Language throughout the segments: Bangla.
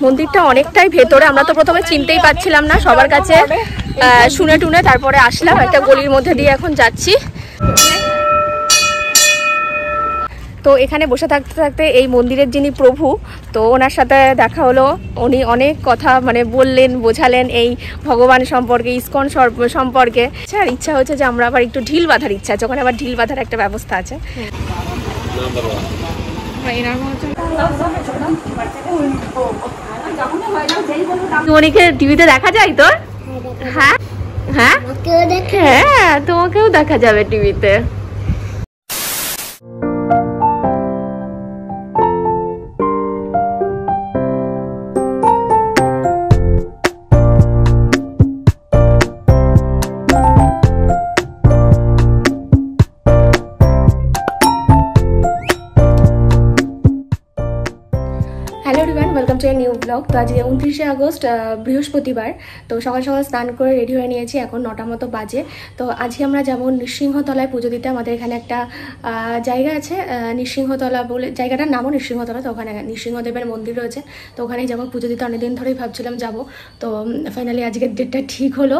মন্দিরটা অনেকটাই ভেতরে, আমরা তো প্রথমে চিনতেই পাচ্ছিলাম না, সবার কাছে শুনে টুনে তারপরে আসলাম। একটা গলির মধ্যে দিয়ে এখন যাচ্ছি। তো এখানে বসে থাকতে থাকতে এই মন্দিরের যিনি প্রভু, তো ওনার সাথে দেখা হলো। উনি অনেক কথা মানে বললেন, বোঝালেন এই ভগবান সম্পর্কে, ইসকন সম্পর্কে। আর ইচ্ছা হচ্ছে যে আমরা আবার একটু ঢিল বাঁধার ইচ্ছা আছে, ওখানে আবার ঢিল বাঁধার একটা ব্যবস্থা আছে। উনিকে টিভিতে দেখা যায় তোর? হ্যাঁ হ্যাঁ হ্যাঁ, তোমাকেও দেখা যাবে টিভিতে। Welcome to a new blog. তো আজকে 29শে আগস্ট বৃহস্পতিবার। তো সকাল সকাল স্নান করে রেডি হয়ে নিয়েছি, এখন 9টা মতো বাজে। তো আজকে আমরা যাবো নৃসিংহতলায় পুজো দিতে। আমাদের এখানে একটা জায়গা আছে নৃসিংহতলা বলে, জায়গাটার নামও নৃসিংহতলা। তো ওখানে নৃসিংহদেবের মন্দির রয়েছে, তো ওখানেই যাবো পুজো দিতে। অনেকদিন ধরেই ভাবছিলাম যাব, তো ফাইনালি আজকের ডেটটা ঠিক হলো।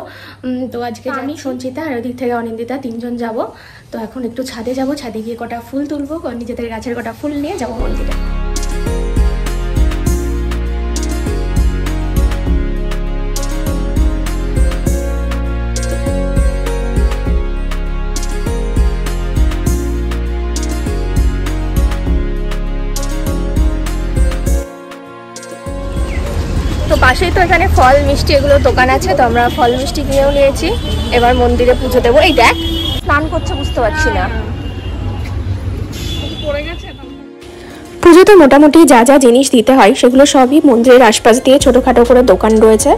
তো আজকে আমি, সঞ্চিতা আর ওদিক থেকে অনিন্দিতা 3জন যাব। তো এখন একটু ছাদে যাব, ছাদে গিয়ে কটা ফুল তুলবো, নিজেদের গাছের কটা ফুল নিয়ে যাবো মন্দিরে। তো পাশেই তো এখানে ফল মিষ্টি এগুলো দোকান আছে, তো আমরা ফল মিষ্টি কিনেও নিয়েছি। এবার মন্দিরে পুজো দেবো। এই দেখ স্নান করছে, বুঝতে পারছি না। পুজোতে মোটামুটি যা যা জিনিস দিতে হয় সেগুলো সবই মন্দিরের আশপাশ দিয়ে ছোটোখাটো করে দোকান রয়েছে।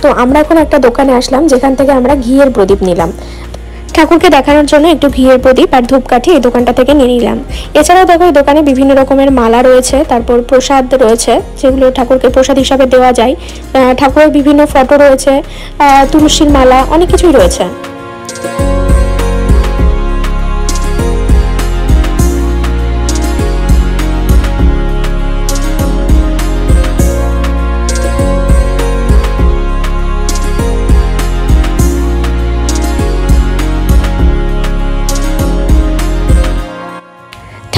তো আমরা এখন একটা দোকানে আসলাম, যেখান থেকে আমরা ঘিয়ের প্রদীপ নিলাম। ঠাকুরকে দেখানোর জন্য একটু ঘিয়ের প্রদীপ আর ধূপকাঠি এই দোকানটা থেকে নিয়ে নিলাম। এছাড়াও দেখো এই দোকানে বিভিন্ন রকমের মালা রয়েছে, তারপর প্রসাদ রয়েছে যেগুলো ঠাকুরকে প্রসাদ হিসাবে দেওয়া যায়। ঠাকুরের বিভিন্ন ফটো রয়েছে, তুলসীর মালা, অনেক কিছুই রয়েছে।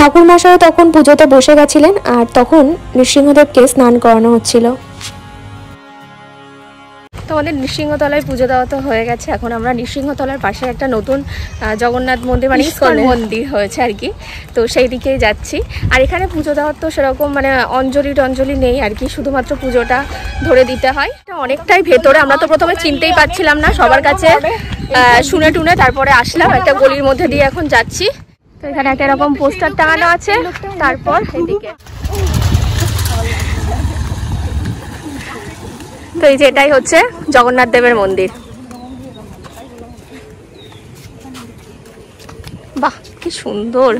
ঠাকুর মশাই তখন পুজোতে বসে গেছিলেন, আর তখন নৃসিংহদেবকে স্নান করানো হচ্ছিল। তো আমাদের নৃসিংহতলায় পুজো দেওয়া তো হয়ে গেছে। এখন আমরা নৃসিংহতলার পাশে একটা নতুন জগন্নাথ মন্দির, মানে ইসকন মন্দির হয়েছে আর কি, তো সেই দিকেই যাচ্ছি। আর এখানে পুজো দেওয়ার তো সেরকম মানে অঞ্জলি নেই আর কি, শুধুমাত্র পুজোটা ধরে দিতে হয়। এটা অনেকটাই ভেতরে, আমরা তো প্রথমে চিনতেই পাচ্ছিলাম না, সবার কাছে শুনে টুনে তারপরে আসলাম। একটা গলির মধ্যে দিয়ে এখন যাচ্ছি। তো এখানে একটা এরকম পোস্টার টাঙানো আছে, তারপর এদিকে তো এই যে এটাই হচ্ছে জগন্নাথ দেবের মন্দির। বাহ কি সুন্দর।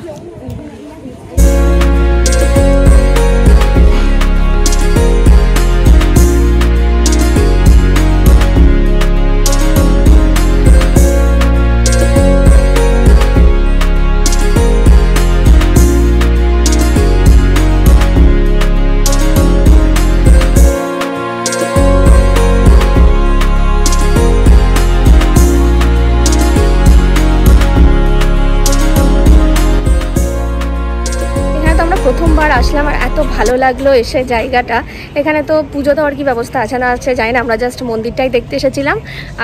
প্রথমবার আসলাম আর এত ভালো লাগলো এসে জায়গাটা। এখানে তো পুজো দেওয়ার কি ব্যবস্থা আছে না আছে জানি না, আমরা জাস্ট মন্দিরটাই দেখতে এসেছিলাম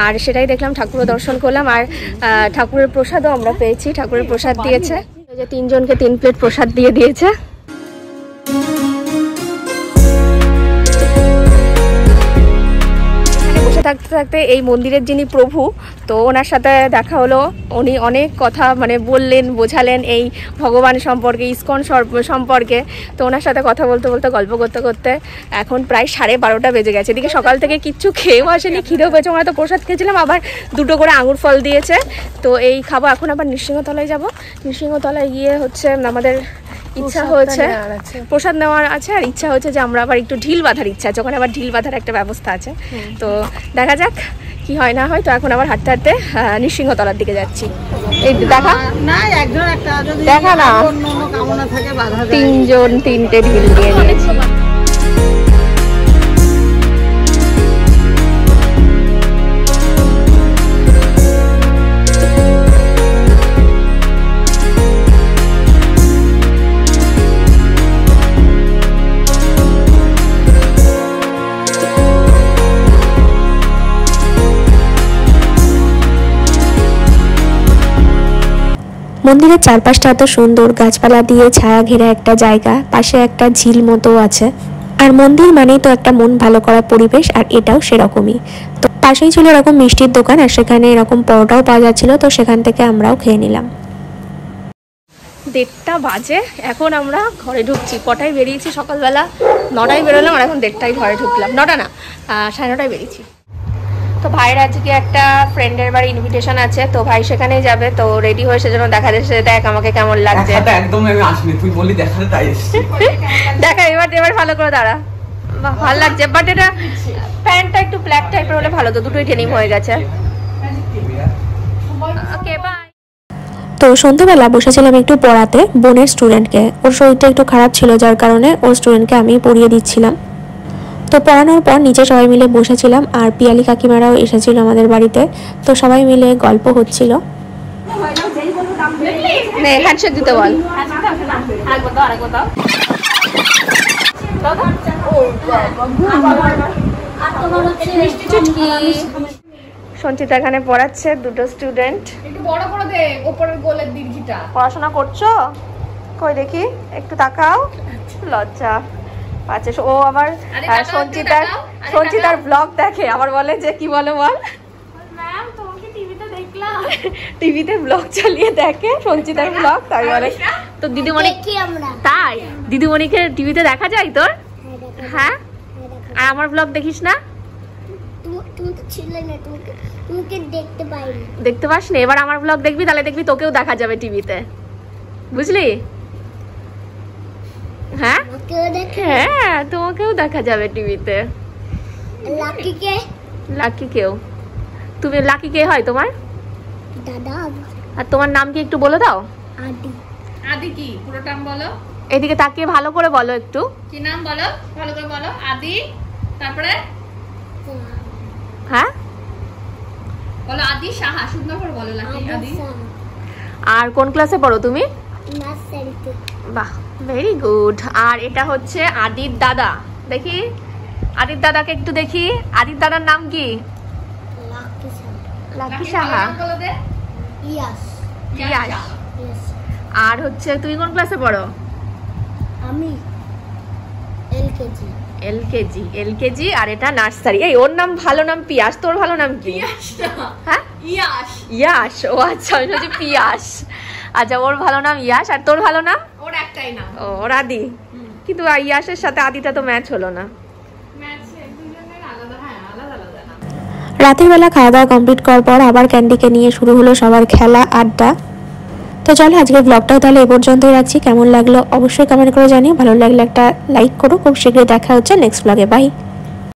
আর সেটাই দেখলাম, ঠাকুরও দর্শন করলাম আর ঠাকুরের প্রসাদও আমরা পেয়েছি। ঠাকুরের প্রসাদ দিয়েছে, যে 3 জনকে 3 প্লেট প্রসাদ দিয়েছে। থাকতে থাকতে এই মন্দিরের যিনি প্রভু, তো ওনার সাথে দেখা হলো। উনি অনেক কথা মানে বললেন, বোঝালেন এই ভগবান সম্পর্কে, ইসকন সম্পর্কে। তো ওনার সাথে কথা বলতে বলতে, গল্প করতে করতে এখন প্রায় 12:30 বেজে গেছে। এদিকে সকাল থেকে কিচ্ছু খেয়েও আসেনি, খিদেও পেয়েছে। আমরা তো প্রসাদ খেয়েছিলাম, আবার 2টো করে আঙুর ফল দিয়েছে। তো এই খাবো। এখন আবার নৃসিংহতলায় যাব। নৃসিংহতলায় গিয়ে হচ্ছে আমাদের ইচ্ছা হয়েছে প্রসাদ নেওয়ার আছে, আর ইচ্ছা হচ্ছে যে আমরা আবার একটু ঢিল বাঁধার ইচ্ছা আছে, ওখানে আবার ঢিল বাঁধার একটা ব্যবস্থা আছে। তো দেখা যাক কি হয় না হয়। তো এখন আবার হাঁটতে হাঁটতে নৃসিংহতলার দিকে যাচ্ছি। এই দেখা না, দেখা না, 3 জন 3টে ঢিল নিয়ে নিয়েছি। মন্দিরের চারপাশটা এত সুন্দর, গাছপালা দিয়ে ছায়া ঘেরা একটা জায়গা, পাশে একটা ঝিল মতো আছে। আর মন্দির মানেই তো একটা মন ভালো করা পরিবেশ, আর এটাও সেরকমই। তো পাশেই ছিল এরকম মিষ্টির দোকান, আর সেখানে এরকম পরোটাও পাওয়া যাচ্ছিল, তো সেখান থেকে আমরাও খেয়ে নিলাম। 1:30 বাজে, এখন আমরা ঘরে ঢুকছি। কটায় বেরিয়েছি সকালবেলা? 9টায় বেরোলাম, আর এখন 1:30টায় ঘরে ঢুকলাম। 9টা না, 9:30টায় বেরিয়েছি। তো ভাইয়ের আজকে একটা ফ্রেন্ডের বাড়ি ইনভিটেশন আছে, তো ভাই সেখানেই যাবে। তো রেডি হয়ে সেজন্য দেখা যাচ্ছে, দেখ আমাকে কেমন লাগছে। একদম আমি আসিনি, তুই বললি দেখাতে তাই এসেছি। দেখা এবার ভালো করে দাঁড়া। ভালো লাগছে, বাট এটা প্যান্টটা একটু ব্ল্যাক টাইপের হলে ভালো, তো দুটোই ডেনিম হয়ে গেছে। Okay bye. তো সন্ধ্যাবেলা বসেছিলাম একটু পড়াতে বোনের স্টুডেন্টকে। ওর শরীরটা একটু খারাপ ছিল, যার কারণে ওর স্টুডেন্টকে আমি পড়িয়ে দিচ্ছিলাম। তো পড়ানোর পর নিচে সবাই মিলে বসেছিলাম, আর পিয়ালি কাকিমারাও এসেছিল আমাদের বাড়িতে। তো সবাই মিলে গল্প হচ্ছিল। হ্যান্ডশেক দিতে বল। সঞ্চিতা এখানে পড়াচ্ছে দুটো স্টুডেন্ট। একটু বড় করে দে উপরের গোলের দীর্ঘিটা। পড়াশোনা করছো? কই দেখি, একটু তাকাও। লজ্জা পাচ্ছে। ও আবার সঞ্চিতার ব্লগ দেখে, আবার বলে যে কি বলে বল। ম্যাম তোমাকে টিভিতে দেখলাম। টিভিতে ব্লগ চালিয়ে দেখে সঞ্চিতার ব্লগ, তাই বলে। তো দিদিমণি, তাই দিদিমণিকে টিভিতে দেখা যায় তোর? হ্যাঁ, আর আমার ব্লগ দেখিস না? দেখতে পাস না? এবার আমার ব্লগ দেখবি, তাহলে দেখবি তোকেও দেখা যাবে টিভিতে, বুঝলি? হ্যাঁ হ্যাঁ, তোমাকেও দেখা যাবে টিভিতে। লাকি কেউ? তুমি লাকি কে হয় তোমার? দাদা। আর তোমার নাম কি একটু বলে দাও? আদি। আদি কি পুরো নাম বলো? এদিকে তাকিয়ে ভালো করে বলো একটু। কি নাম বলো, ভালো করে বলো। আদি, তারপরে হ্যাঁ বলো আদি সাহা, সুন্দর করে বলো। লাকি আদি। আর কোন ক্লাসে পড়ো তুমি? নার্সারিতে। বাহ, ভেরি গুড। আর এটা হচ্ছে আদির দাদা। দেখি আদির দাদাকে একটু দেখি। আদির দাদার নাম কি? লাকি সাহা। বলো দে। ইয়াস। ইয়াস। ইয়েস। আর হচ্ছে তুমি কোন ক্লাসে পড়ো? আমি এলকেজি। এলকেজি। আর এটা নার্সারি। এই ওর নাম, ভালো নাম পিয়াস। তোর ভালো নাম কি? হ্যাঁ, ইয়াস। ও আচ্ছা, আমি ভাবছি পিয়াস। আচ্ছা, ওর ভালো নাম ইয়াস। আর তোর ভালো নাম? ওর একটাই নাম। ও, ওর আদি। কিন্তু ইয়াসের সাথে আদিটা তো ম্যাচ হলো না। রাতের বেলা খাওয়া দাওয়া কমপ্লিট করার পর আবার ক্যান্ডিকে নিয়ে শুরু হলো সবার খেলা আড্ডা। তো চলো আজকের ব্লগটাও তাহলে এ পর্যন্তই রাখছি। কেমন লাগলো অবশ্যই কমেন্ট করে জানিও। ভালো লাগলে একটা লাইক করো। খুব শীঘ্রই দেখা হচ্ছে নেক্সট ব্লগে। বাই।